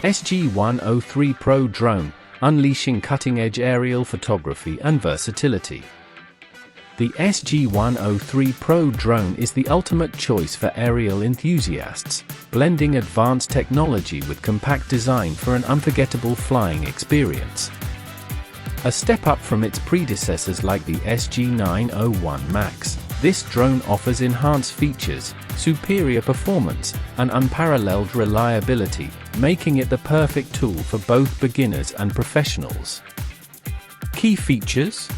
SG103 PRO Drone, unleashing cutting-edge aerial photography and versatility. The SG103 PRO Drone is the ultimate choice for aerial enthusiasts, blending advanced technology with compact design for an unforgettable flying experience. A step up from its predecessors like the SG901 MAX, this drone offers enhanced features, superior performance, and unparalleled reliability, making it the perfect tool for both beginners and professionals. Key features: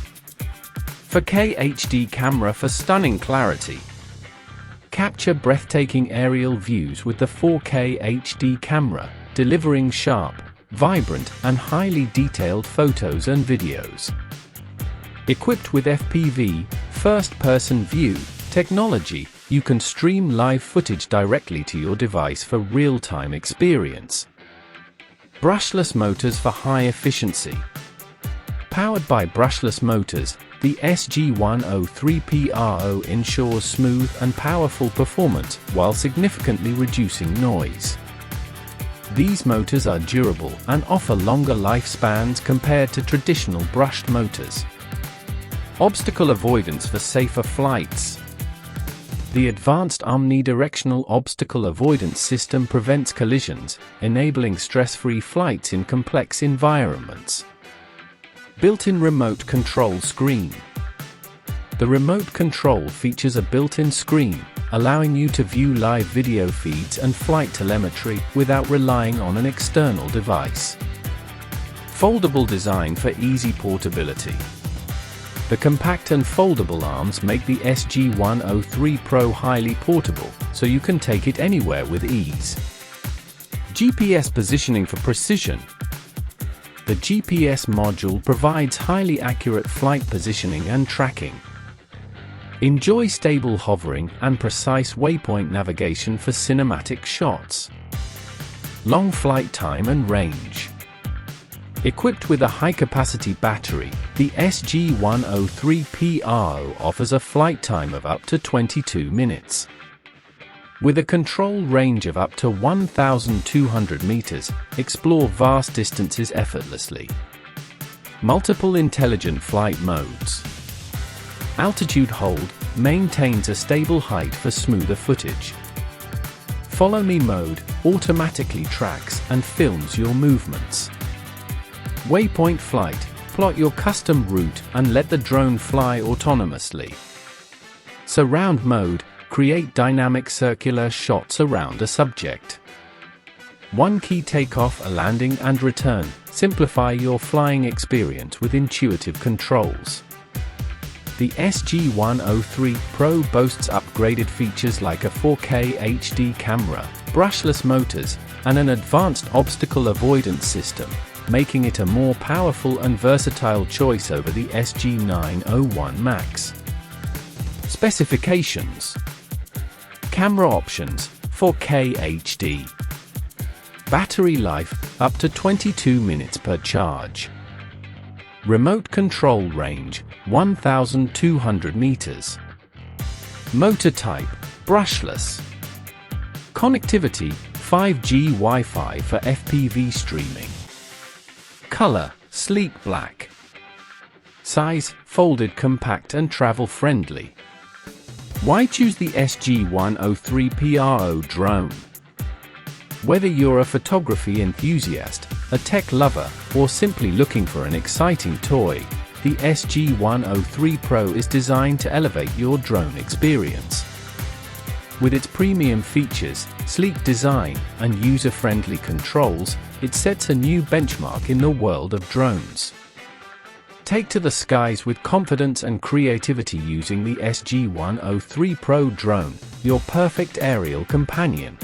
4K HD camera for stunning clarity. Capture breathtaking aerial views with the 4K HD camera, delivering sharp, vibrant, and highly detailed photos and videos. Equipped with FPV, first-person view, technology, you can stream live footage directly to your device for real-time experience. Brushless motors for high efficiency. Powered by brushless motors, the SG103 PRO ensures smooth and powerful performance while significantly reducing noise. These motors are durable and offer longer lifespans compared to traditional brushed motors. Obstacle avoidance for safer flights. The advanced omnidirectional obstacle avoidance system prevents collisions, enabling stress-free flights in complex environments. Built-in remote control screen. The remote control features a built-in screen, allowing you to view live video feeds and flight telemetry without relying on an external device. Foldable design for easy portability. The compact and foldable arms make the SG103 PRO highly portable, so you can take it anywhere with ease. GPS positioning for precision. The GPS module provides highly accurate flight positioning and tracking. Enjoy stable hovering and precise waypoint navigation for cinematic shots. Long flight time and range. Equipped with a high-capacity battery, the SG103 PRO offers a flight time of up to 22 minutes. With a control range of up to 1,200 meters, explore vast distances effortlessly. Multiple intelligent flight modes. Altitude hold maintains a stable height for smoother footage. Follow Me mode automatically tracks and films your movements. Waypoint flight, plot your custom route and let the drone fly autonomously. Surround mode, create dynamic circular shots around a subject. One key takeoff, a landing and return, simplify your flying experience with intuitive controls. The SG103 PRO boasts upgraded features like a 4K HD camera, brushless motors, and an advanced obstacle avoidance system, making it a more powerful and versatile choice over the SG901 MAX. Specifications: camera options, 4K HD. Battery life, up to 22 minutes per charge. Remote control range, 1,200 meters. Motor type, brushless. Connectivity, 5G Wi-Fi for FPV streaming. Color, sleek black. Size, folded, compact and travel-friendly. Why choose the SG103 PRO Drone? Whether you're a photography enthusiast, a tech lover, or simply looking for an exciting toy, the SG103 PRO is designed to elevate your drone experience. With its premium features, sleek design, and user-friendly controls, it sets a new benchmark in the world of drones. Take to the skies with confidence and creativity using the SG103 PRO Drone, your perfect aerial companion.